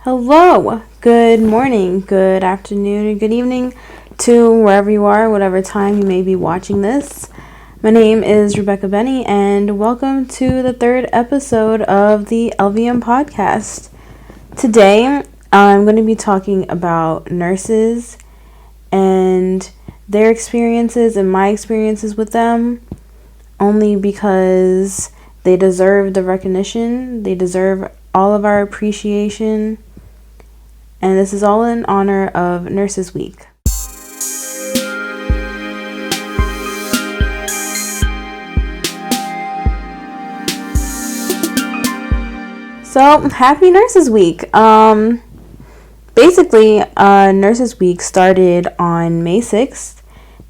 Hello, good morning, good afternoon, and good evening to wherever you are, whatever time you may be watching this. My name is Rebecca Benny, and welcome to the third episode of the LVM podcast. Today, I'm going to be talking about nurses and their experiences and my experiences with them, only because they deserve the recognition, they deserve all of our appreciation. And this is all in honor of Nurses Week. So, happy Nurses Week. Basically, Nurses Week started on May 6th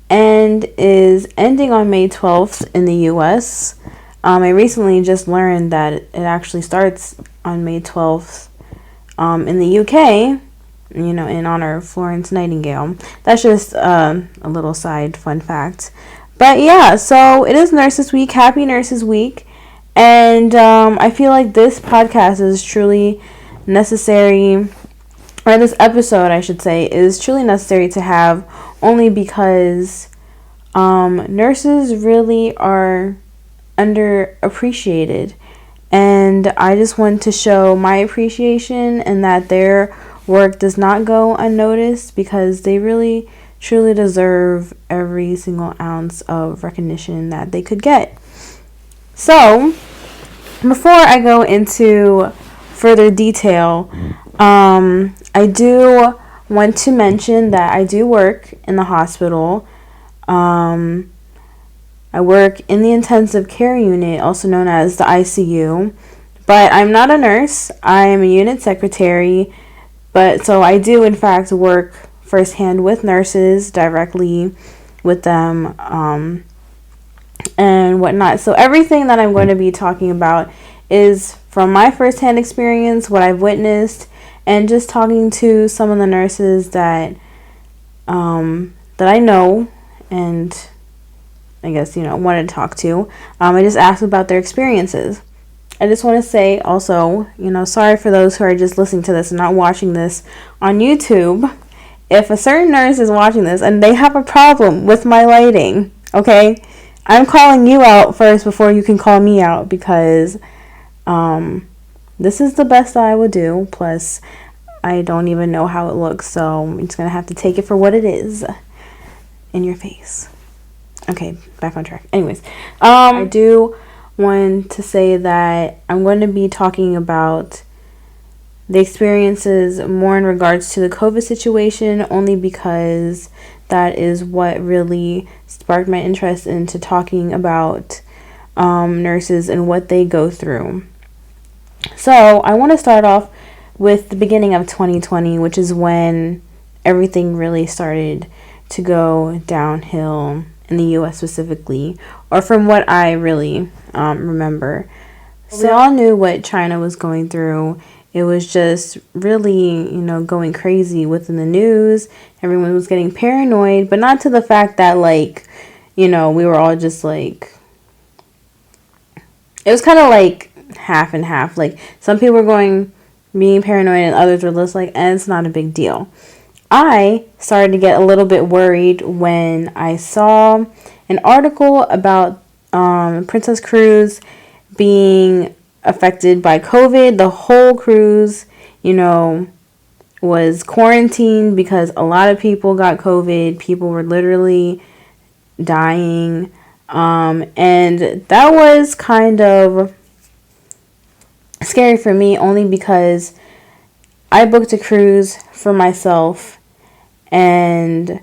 and is ending on May 12th in the US. I recently just learned that it actually starts on May 12th in the UK, in honor of Florence Nightingale. That's just a little side fun fact. But yeah, so it is Nurses Week. Happy Nurses Week. And I feel like this podcast is truly necessary, or this episode, I should say, is truly necessary to have, only because nurses really are underappreciated. And I just want to show my appreciation and that their work does not go unnoticed, because they really, truly deserve every single ounce of recognition that they could get. So, before I go into further detail, I do want to mention that I do work in the hospital. I work in the intensive care unit, also known as the ICU, but I'm not a nurse. I am a unit secretary, but so I do in fact work firsthand with nurses, directly with them, and whatnot. So everything that I'm going to be talking about is from my firsthand experience, what I've witnessed, and just talking to some of the nurses that I know and I guess, wanted to talk to. I just asked about their experiences. I just want to say also, sorry for those who are just listening to this and not watching this on YouTube. If a certain nurse is watching this and they have a problem with my lighting, okay, I'm calling you out first before you can call me out, because this is the best I would do. Plus, I don't even know how it looks, so I'm just going to have to take it for what it is in your face. Okay, back on track. Anyways, I do want to say that I'm going to be talking about the experiences more in regards to the COVID situation, only because that is what really sparked my interest into talking about nurses and what they go through. So I want to start off with the beginning of 2020, which is when everything really started to go downhill in the U.S. specifically, or from what I really remember. So we all knew what China was going through. It was just really, going crazy within the news. Everyone was getting paranoid, but not to the fact that, we were all just it was kind of like half and half. Like, some people were being paranoid, and others were just it's not a big deal. I started to get a little bit worried when I saw an article about Princess Cruise being affected by COVID. The whole cruise, was quarantined because a lot of people got COVID. People were literally dying. And that was kind of scary for me, only because I booked a cruise for myself, and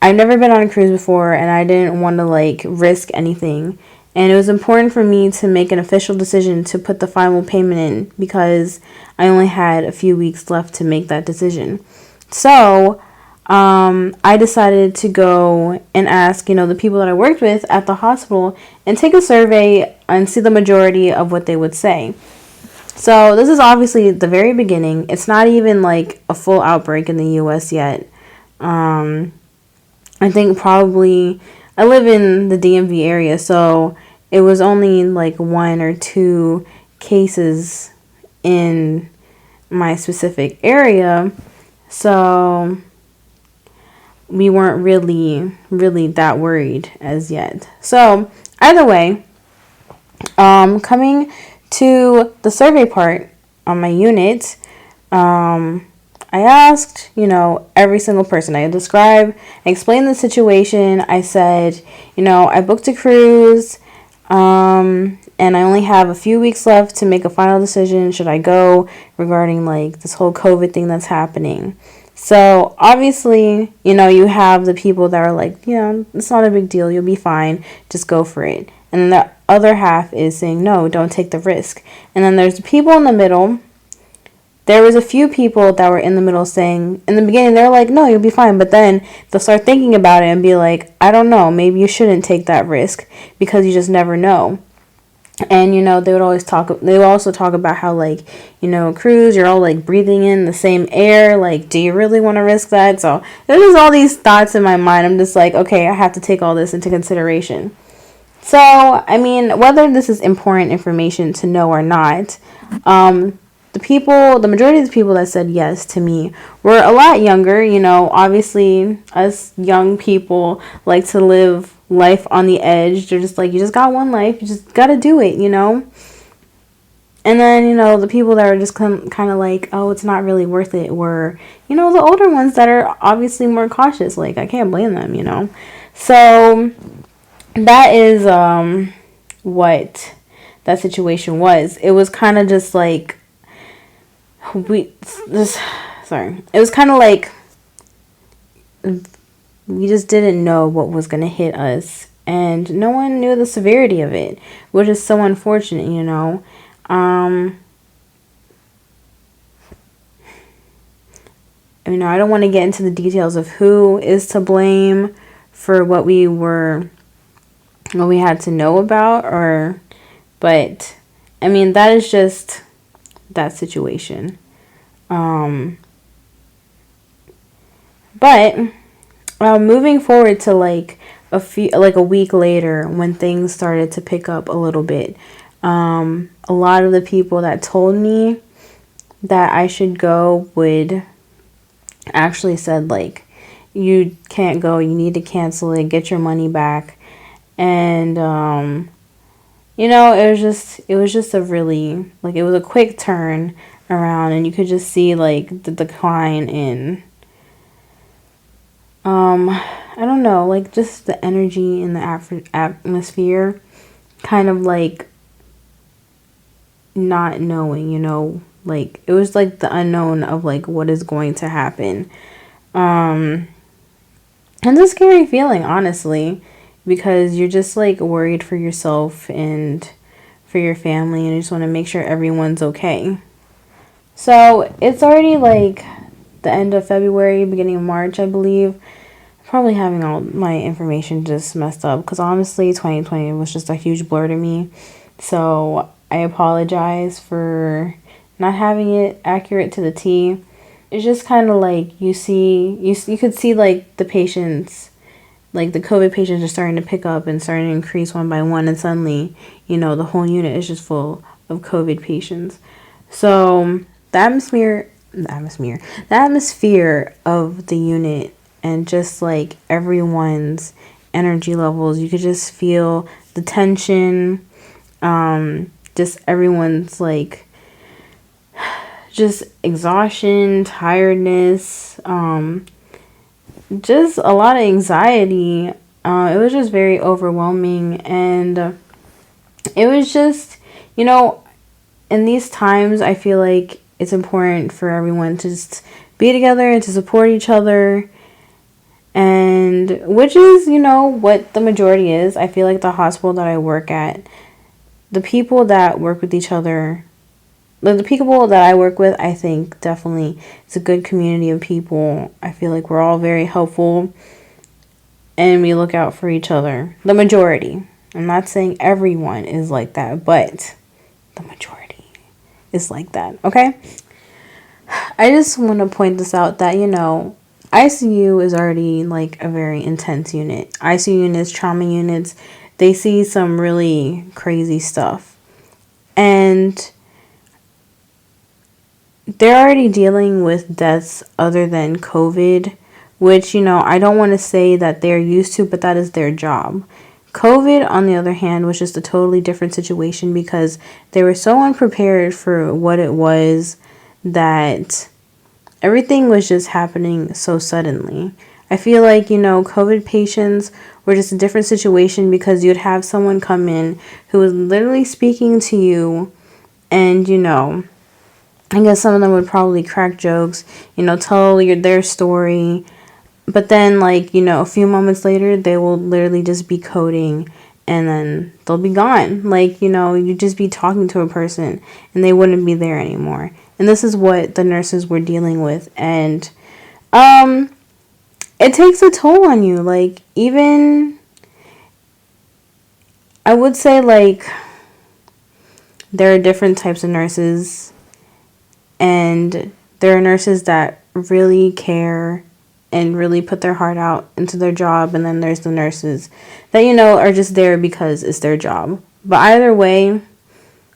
I've never been on a cruise before, and I didn't want to risk anything. And it was important for me to make an official decision to put the final payment in, because I only had a few weeks left to make that decision. So I decided to go and ask, the people that I worked with at the hospital, and take a survey and see the majority of what they would say. So this is obviously the very beginning. It's not even a full outbreak in the U.S. yet. I think probably, I live in the DMV area, so it was only 1 or 2 cases in my specific area. So we weren't really that worried as yet. So either way, coming to the survey part on my unit, I asked, every single person. I explained the situation. I said, I booked a cruise, and I only have a few weeks left to make a final decision. Should I go regarding like this whole COVID thing that's happening? So obviously, you have the people that are like, it's not a big deal. You'll be fine. Just go for it. And then the other half is saying, no, don't take the risk. And then there's the people in the middle. There was a few people that were in the middle saying, in the beginning, they're like, no, you'll be fine. But then they'll start thinking about it and be like, I don't know, maybe you shouldn't take that risk because you just never know. And, they would also talk about how, like, cruise, you're all, like, breathing in the same air. Like, do you really want to risk that? So there's just all these thoughts in my mind. I'm just like, okay, I have to take all this into consideration. So, I mean, whether this is important information to know or not, the majority of the people that said yes to me were a lot younger. Obviously us young people like to live life on the edge. They're just like, you just got one life, you just gotta do it, And then, the people that are just kind of like, oh, it's not really worth it, were, the older ones that are obviously more cautious. Like, I can't blame them, So that is what that situation was. It was kind of just like, it was kind of like we just didn't know what was going to hit us, and no one knew the severity of it, which is so unfortunate. I don't want to get into the details of who is to blame for what we had to know about, but that is just that situation. But moving forward to like a week later, when things started to pick up a little bit, a lot of the people that told me that I should go would actually said, like, you can't go, you need to cancel it, get your money back. And it was just a really, like, it was a quick turn around, and you could just see like the decline in I don't know, like, just the energy in the atmosphere, kind of like not knowing, like, it was like the unknown of like what is going to happen. And it's a scary feeling, honestly, because you're just like worried for yourself and for your family, and you just want to make sure everyone's okay. So it's already like the end of February, beginning of March, I believe. Probably having all my information just messed up, because honestly 2020 was just a huge blur to me. So I apologize for not having it accurate to the T. It's just kind of like you could see like the patients, like the COVID patients are starting to pick up and starting to increase one by one, and suddenly, the whole unit is just full of COVID patients. So the atmosphere of the unit, and just like everyone's energy levels, you could just feel the tension, just everyone's like just exhaustion, tiredness, just a lot of anxiety. It was just very overwhelming, and it was just, in these times, I feel like it's important for everyone to just be together and to support each other, and which is, what the majority is. I feel like the hospital that I work at, the people that work with each other, the people that I work with, I think definitely it's a good community of people. I feel like we're all very helpful, and we look out for each other. The majority. I'm not saying everyone is like that, but the majority is like that, okay? I just want to point this out that, ICU is already like a very intense unit. ICU units, trauma units, they see some really crazy stuff. And they're already dealing with deaths other than COVID, which, I don't want to say that they're used to, but that is their job. COVID, on the other hand, was just a totally different situation because they were so unprepared for what it was that everything was just happening so suddenly. I feel like, COVID patients were just a different situation because you'd have someone come in who was literally speaking to you, and, I guess some of them would probably crack jokes, tell their story. But then, a few moments later, they will literally just be coding and then they'll be gone. You'd just be talking to a person and they wouldn't be there anymore. And this is what the nurses were dealing with. And it takes a toll on you. Even, I would say, there are different types of nurses. And there are nurses that really care and really put their heart out into their job. And then there's the nurses that, are just there because it's their job. But either way,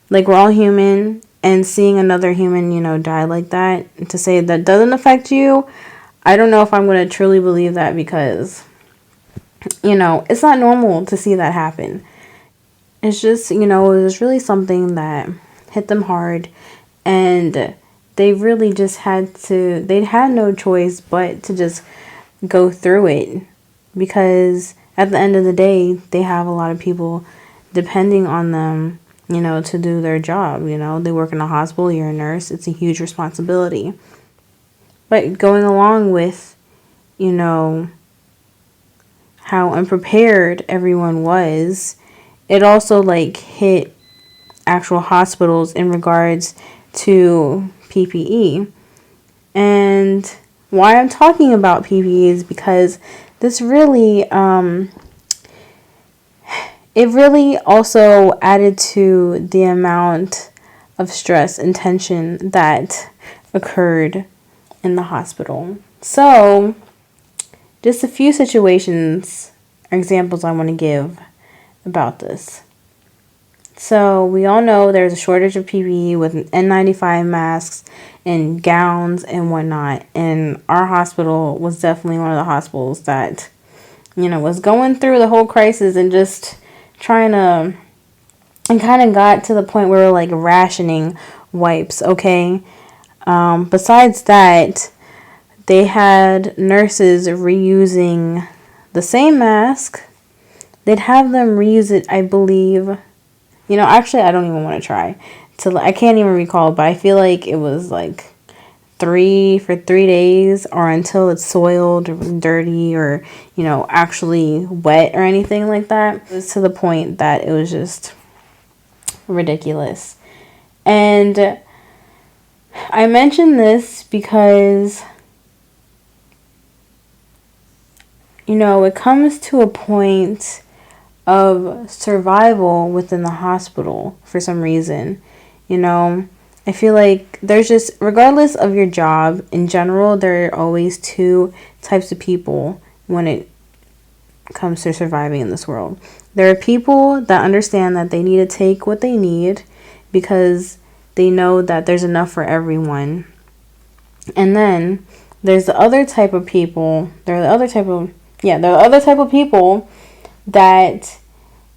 we're all human. And seeing another human, die like that, to say that doesn't affect you, I don't know if I'm going to truly believe that because, it's not normal to see that happen. It's just, it was really something that hit them hard. And they really just they had no choice but to just go through it because at the end of the day, they have a lot of people depending on them, to do their job. They work in a hospital, you're a nurse, it's a huge responsibility. But going along with, how unprepared everyone was, it also hit actual hospitals in regards to PPE. And why I'm talking about PPE is because this really, it really also added to the amount of stress and tension that occurred in the hospital. So, just a few situations or examples I want to give about this. So we all know there's a shortage of PPE with N95 masks and gowns and whatnot. And our hospital was definitely one of the hospitals that, was going through the whole crisis and just trying to, and kind of got to the point where we're rationing wipes, okay? Besides that, they had nurses reusing the same mask. They'd have them reuse it, I believe. Actually, I don't even want to try. I can't even recall, but I feel like it was 3 days or until it's soiled or dirty or, actually wet or anything like that. It was to the point that it was just ridiculous. And I mention this because, it comes to a point of survival within the hospital for some reason. I feel like there's just, regardless of your job in general, there are always two types of people when it comes to surviving in this world. There are people that understand that they need to take what they need because they know that there's enough for everyone. And then there's the other type of people, there are the other type of people that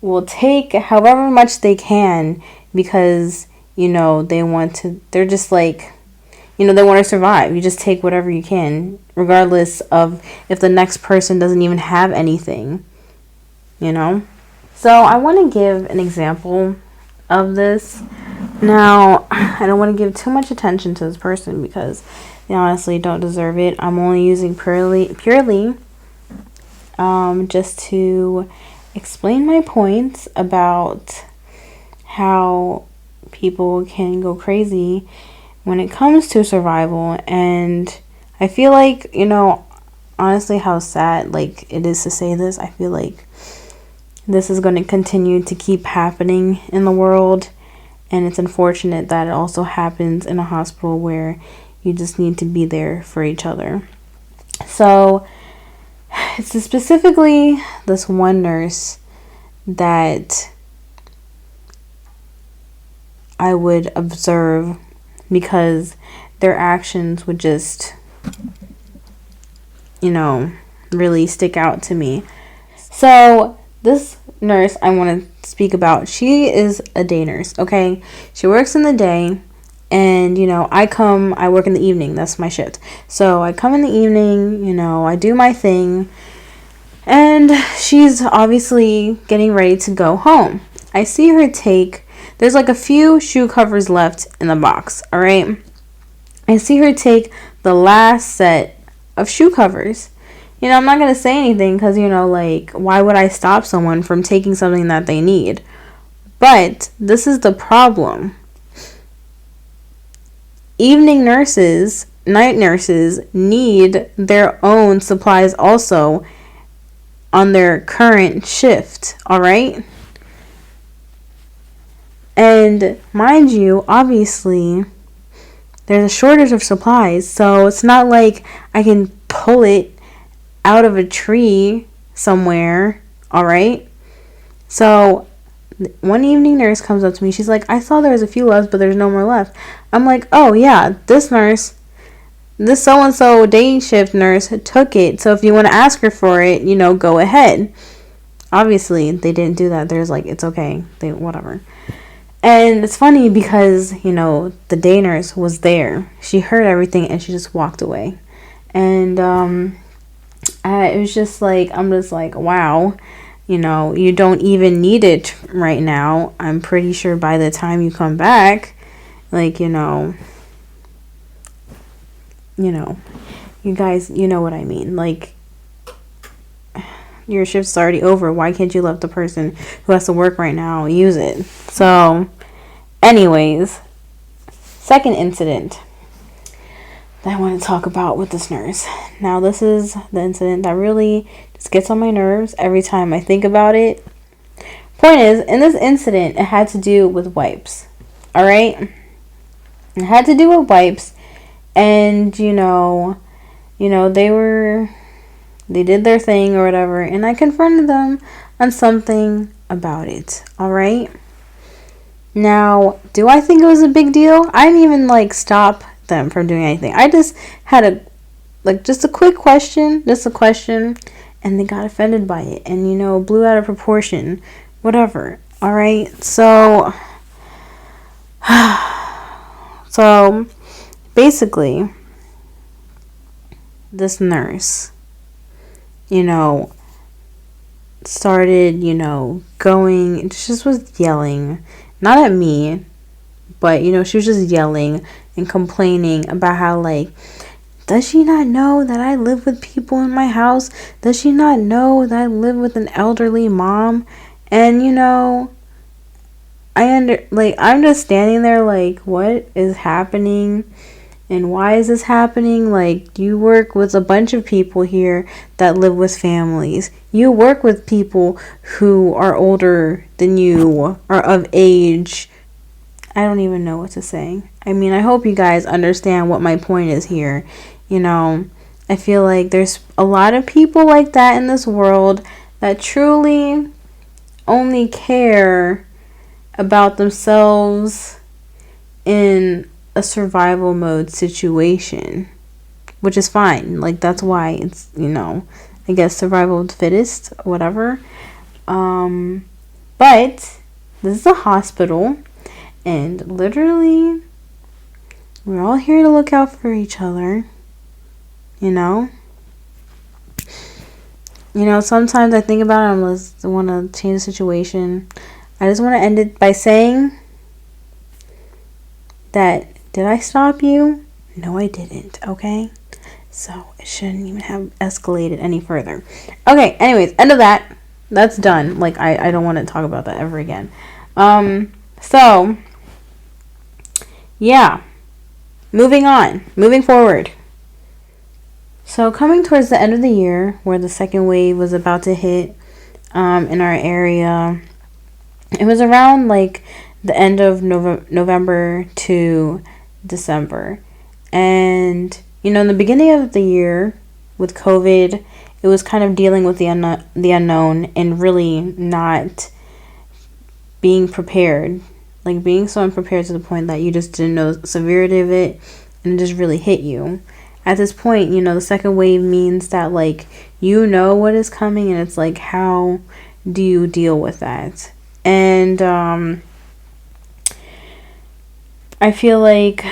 will take however much they can because, they want to, they're just they want to survive. You just take whatever you can, regardless of if the next person doesn't even have anything, So I want to give an example of this. Now, I don't want to give too much attention to this person because they honestly don't deserve it. I'm only using purely just to explain my points about how people can go crazy when it comes to survival. And I feel like, honestly, how sad it is to say this, I feel like this is going to continue to keep happening in the world. And it's unfortunate that it also happens in a hospital where you just need to be there for each other. So it's specifically this one nurse that I would observe because their actions would just, really stick out to me. So this nurse I want to speak about, she is a day nurse, okay? She works in the day, and, I work in the evening. That's my shift. So I come in the evening, I do my thing, and she's obviously getting ready to go home. I see her there's like a few shoe covers left in the box, all right? I see her take the last set of shoe covers. I'm not going to say anything because, why would I stop someone from taking something that they need? But this is the problem. Evening nurses, night nurses, need their own supplies also on their current shift, all right? And mind you, obviously, there's a shortage of supplies, so it's not like I can pull it out of a tree somewhere, all right? So one evening nurse comes up to me. She's like, I saw there was a few left, but there's no more left. I'm like, oh yeah, this so-and-so day shift nurse took it. So if you want to ask her for it, go ahead. Obviously, they didn't do that. There's like, it's okay. Whatever. And it's funny because, the day nurse was there. She heard everything and she just walked away. And it was just like, I'm just like, wow, you don't even need it right now. I'm pretty sure by the time you come back, like, you guys, you know what I mean. Like, your shift's already over. Why can't you let the person who has to work right now use it? So, anyways, second incident that I want to talk about with this nurse. Now, this is the incident that really just gets on my nerves every time I think about it. Point is, in this incident, it had to do with wipes. All right? It had to do with wipes. And, they did their thing or whatever. And I confronted them on something about it. All right? Now, do I think it was a big deal? I didn't even, stop them from doing anything. I just had just a quick question, and they got offended by it and, blew out of proportion, whatever. All right. So basically, this nurse, started, going, she just was yelling, not at me, but, she was just yelling and complaining about how, does she not know that I live with people in my house? Does she not know that I live with an elderly mom? And, I'm just standing there what is happening? And why is this happening? You work with a bunch of people here that live with families. You work with people who are older than you, or of age. I don't even know what to say. I mean, I hope you guys understand what my point is here. I feel like there's a lot of people like that in this world that truly only care about themselves in a survival mode situation, which is fine. That's why it's, I guess survival of the fittest, whatever. But this is a hospital, and literally we're all here to look out for each other. Sometimes I think about it, I just want to change the situation. I just want to end it by saying that, did I stop you? No, I didn't, okay? So it shouldn't even have escalated any further. Okay, anyways, end of that. That's done. I don't want to talk about that ever again. So, yeah. Moving forward. So coming towards the end of the year, where the second wave was about to hit in our area, it was around the end of November to December. And, in the beginning of the year with COVID, it was kind of dealing with the unknown and really not being prepared. Being so unprepared to the point that you just didn't know the severity of it. and it just really hit you. At this point, you know, the second wave means that, like, you know what is coming, and it's like, how do you deal with that? And I feel like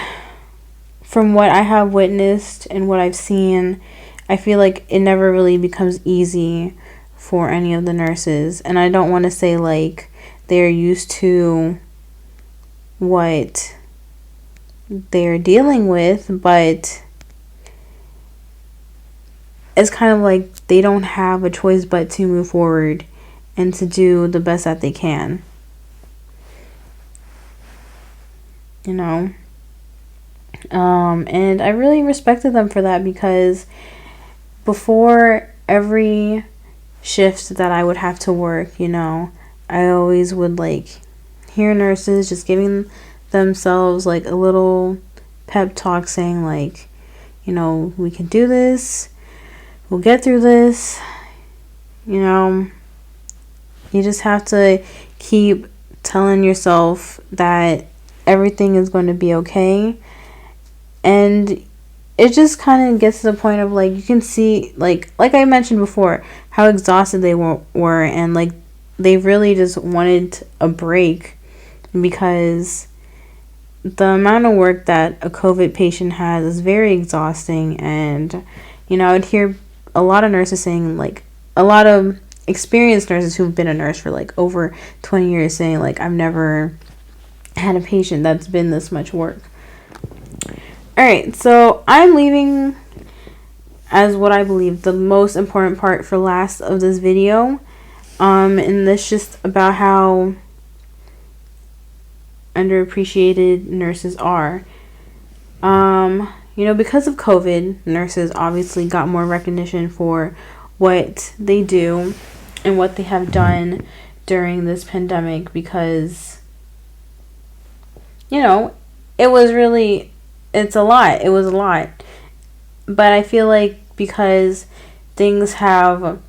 from what I have witnessed and what I've seen, I feel like it never really becomes easy for any of the nurses. And I don't want to say like they're used to what they're dealing with, but it's kind of like they don't have a choice but to move forward and to do the best that they can. You know? And I really respected them for that, because before every shift that I would have to work, you know, I always would like hear nurses just giving themselves like a little pep talk saying like, you know, we can do this, we'll get through this, you know. You just have to keep telling yourself that everything is going to be okay. And it just kind of gets to the point of like, you can see like I mentioned before, how exhausted they were, and like they really just wanted a break, because the amount of work that a COVID patient has is very exhausting. And you know, I'd hear a lot of nurses saying, like a lot of experienced nurses who've been a nurse for like over 20 years saying like, I've never had a patient that's been this much work. Alright, so I'm leaving as what I believe the most important part for last of this video. And this just about how underappreciated nurses are. You know, because of COVID, nurses obviously got more recognition for what they do and what they have done during this pandemic, because, you know, it was a lot. But I feel like because things have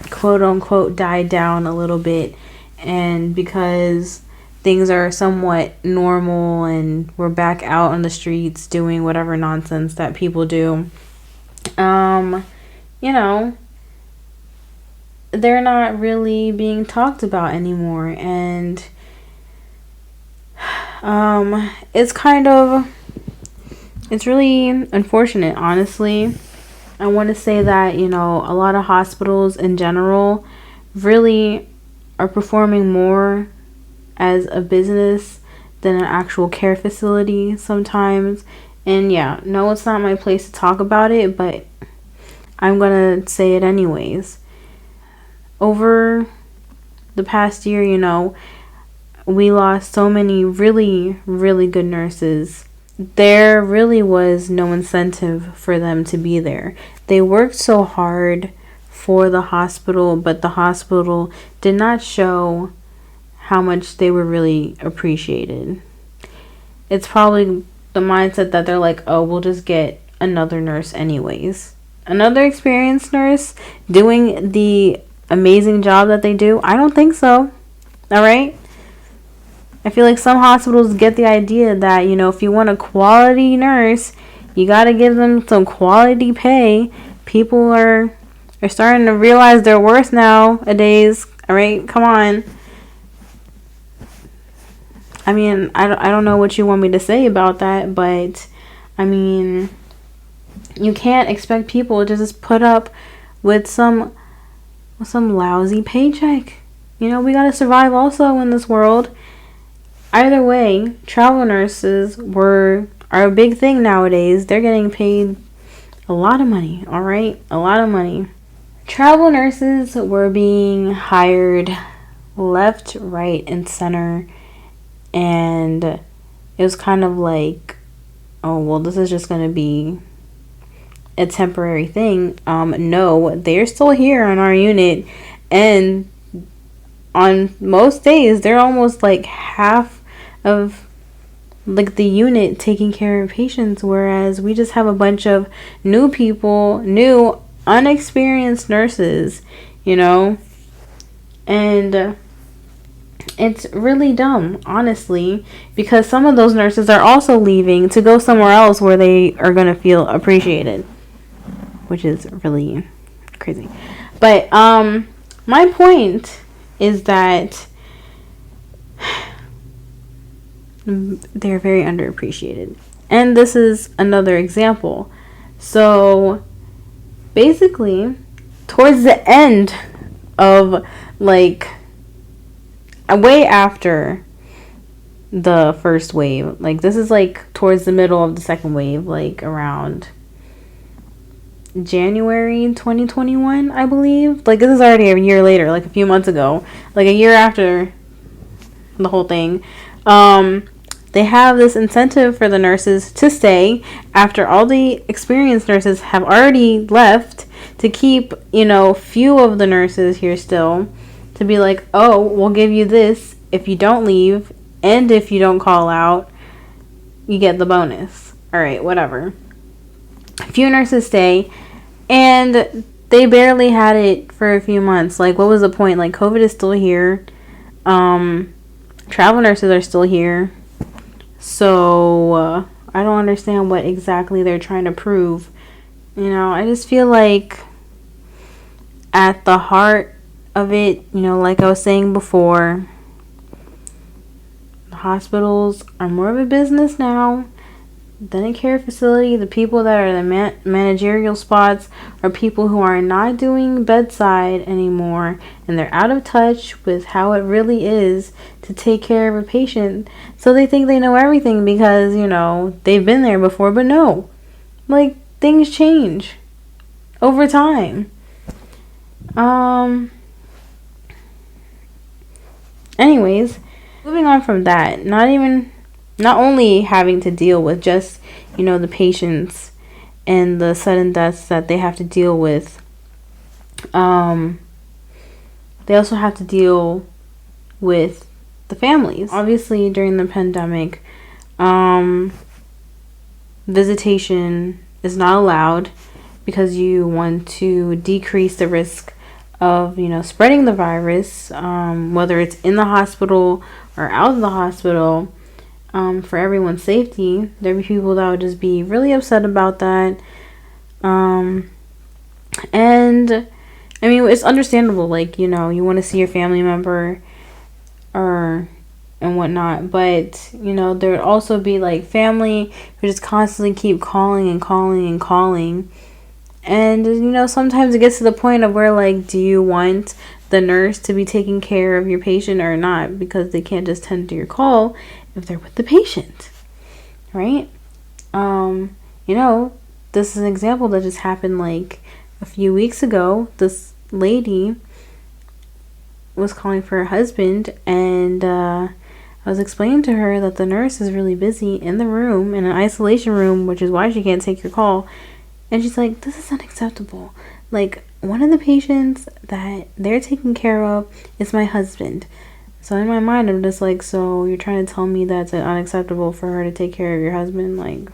quote unquote died down a little bit, and because things are somewhat normal and we're back out on the streets doing whatever nonsense that people do, you know, they're not really being talked about anymore. And it's really unfortunate, honestly. I want to say that, you know, a lot of hospitals in general really are performing more as a business than an actual care facility sometimes. And yeah, no, it's not my place to talk about it, but I'm gonna say it anyways. Over the past year, you know, we lost so many really, really good nurses. There really was no incentive for them to be there. They worked so hard for the hospital, but the hospital did not show how much they were really appreciated. It's probably the mindset that they're like, oh, we'll just get another nurse anyways. Another experienced nurse doing the amazing job that they do? I don't think so. All right? I feel like some hospitals get the idea that, you know, if you want a quality nurse, you got to give them some quality pay. People are starting to realize their worth nowadays. All right? Come on. I mean, I don't know what you want me to say about that, but I mean, you can't expect people to just put up with some lousy paycheck. You know, we got to survive also in this world. Either way, travel nurses are a big thing nowadays. They're getting paid a lot of money, all right? A lot of money. Travel nurses were being hired left, right, and center. And it was kind of like, oh, well, this is just going to be a temporary thing. No, they're still here on our unit. And on most days, they're almost like half of like the unit taking care of patients, whereas we just have a bunch of new people, new unexperienced nurses, you know. And It's really dumb, honestly, because some of those nurses are also leaving to go somewhere else where they are going to feel appreciated, which is really crazy. But my point is that they're very underappreciated. And this is another example. So basically, towards the end of, like, way after the first wave, like, this is like towards the middle of the second wave, like around January 2021, I believe. Like, this is already a year later, like a few months ago, like a year after the whole thing. They have this incentive for the nurses to stay after all the experienced nurses have already left, to keep, few of the nurses here still, to be like, oh, we'll give you this if you don't leave, and if you don't call out, you get the bonus. All right, whatever. A few nurses stay, and they barely had it for a few months. Like, what was the point? Like, COVID is still here. Travel nurses are still here. So, I don't understand what exactly they're trying to prove. I just feel like at the heart of it, like I was saying before, the hospitals are more of a business now than a care facility. The people that are the managerial spots are people who are not doing bedside anymore, and they're out of touch with how it really is to take care of a patient. So they think they know everything because, they've been there before. But no, like, things change over time. Anyways, moving on from that, not only having to deal with just, the patients and the sudden deaths that they have to deal with, they also have to deal with the families. Obviously, during the pandemic, visitation is not allowed because you want to decrease the risk of, spreading the virus, whether it's in the hospital or out of the hospital. For everyone's safety. There'd be people that would just be really upset about that. And I mean, it's understandable, like, you want to see your family member and whatnot, but there would also be like family who just constantly keep calling and calling and calling. And sometimes it gets to the point of where, like, do you want the nurse to be taking care of your patient or not, because they can't just tend to your call if they're with the patient, right? This is an example that just happened like a few weeks ago. This lady was calling for her husband, and I was explaining to her that the nurse is really busy in the room, in an isolation room, which is why she can't take your call. And she's like, this is unacceptable. Like, one of the patients that they're taking care of is my husband. So in my mind, I'm just like, so you're trying to tell me that's unacceptable for her to take care of your husband? Like,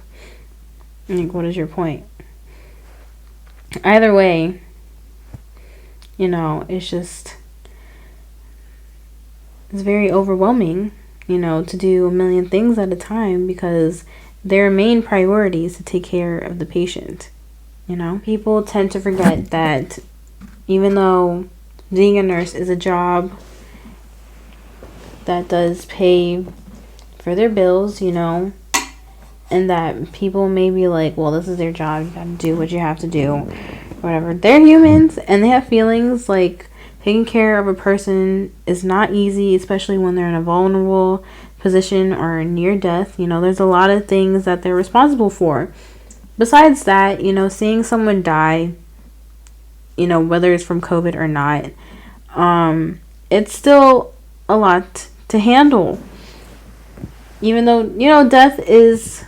what is your point? Either way, it's just, it's very overwhelming, to do a million things at a time, because their main priority is to take care of the patient. People tend to forget that even though being a nurse is a job that does pay for their bills, and that people may be like, well, this is their job, you gotta do what you have to do, whatever. They're humans and they have feelings. Like, taking care of a person is not easy, especially when they're in a vulnerable position or near death. There's a lot of things that they're responsible for. Besides that, seeing someone die, whether it's from COVID or not, it's still a lot to handle. Even though, death is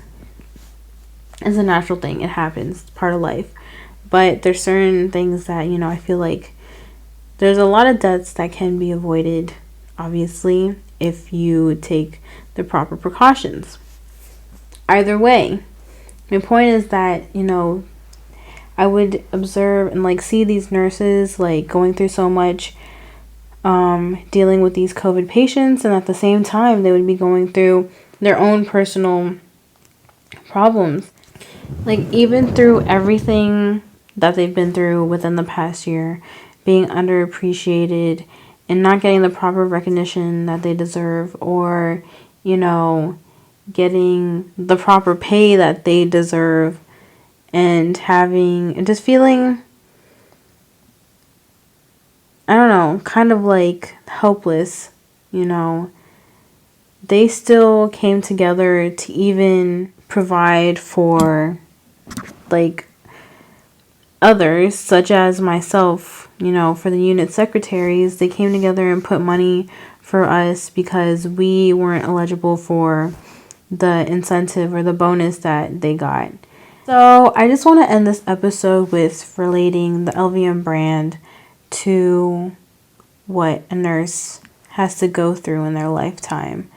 a natural thing. It happens. It's part of life. But there's certain things that, I feel like there's a lot of deaths that can be avoided, obviously, if you take the proper precautions. Either way, my point is that, I would observe and, like, see these nurses, like, going through so much, dealing with these COVID patients, and at the same time they would be going through their own personal problems. Like, even through everything that they've been through within the past year, being underappreciated and not getting the proper recognition that they deserve, or, getting the proper pay that they deserve, and just feeling, I don't know, kind of like helpless, they still came together to even provide for, like, others, such as myself, for the unit secretaries. They came together and put money for us because we weren't eligible for the incentive or the bonus that they got. So I just want to end this episode with relating the LVM brand to what a nurse has to go through in their lifetime.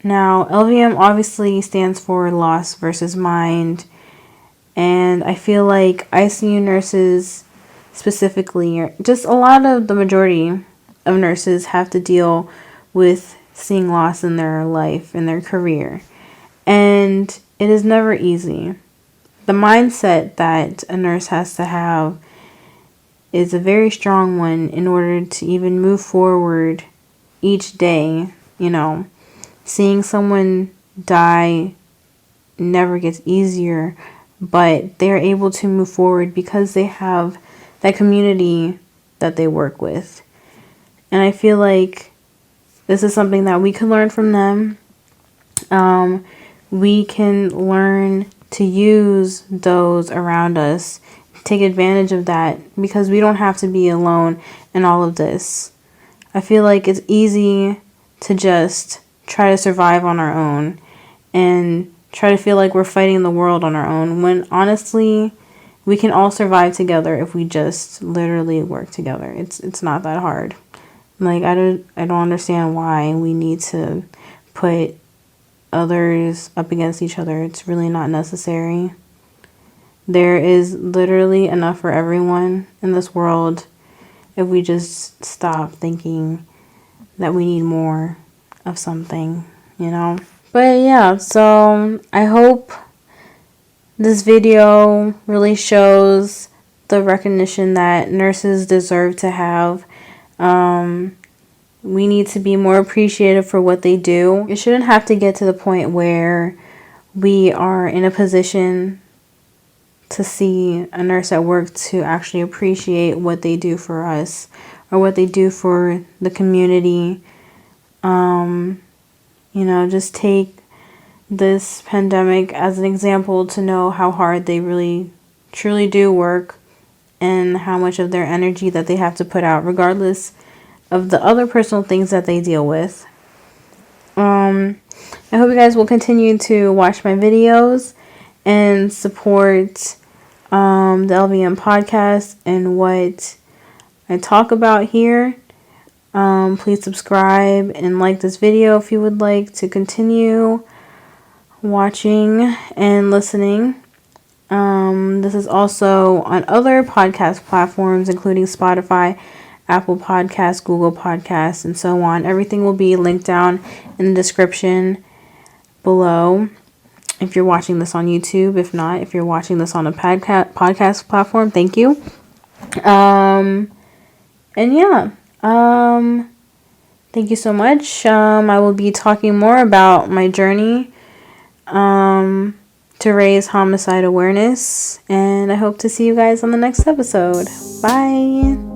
Now, LVM obviously stands for loss versus mind, and I feel like ICU nurses specifically, or just the majority of nurses, have to deal with seeing loss in their life, in their career, and it is never easy. The mindset that a nurse has to have is a very strong one in order to even move forward each day. Seeing someone die never gets easier, but they're able to move forward because they have that community that they work with. And I feel like this is something that we can learn from them. We can learn to use those around us, take advantage of that, because we don't have to be alone in all of this. I feel like it's easy to just try to survive on our own and try to feel like we're fighting the world on our own, when honestly we can all survive together if we just literally work together. It's not that hard. Like, I don't understand why we need to put others up against each other. It's really not necessary. There is literally enough for everyone in this world if we just stop thinking that we need more of something, But yeah, so I hope this video really shows the recognition that nurses deserve to have. We need to be more appreciative for what they do. It shouldn't have to get to the point where we are in a position to see a nurse at work to actually appreciate what they do for us or what they do for the community. Just take this pandemic as an example to know how hard they really truly do work and how much of their energy that they have to put out, regardless of the other personal things that they deal with. I hope you guys will continue to watch my videos and support the LVM podcast and what I talk about here. Please subscribe and like this video if you would like to continue watching and listening. This is also on other podcast platforms, including Spotify, Apple Podcasts, Google Podcasts, and so on. Everything will be linked down in the description below if you're watching this on YouTube. If not, if you're watching this on a podcast platform, thank you. And yeah, thank you so much. I will be talking more about my journey to raise homicide awareness, and I hope to see you guys on the next episode. Bye.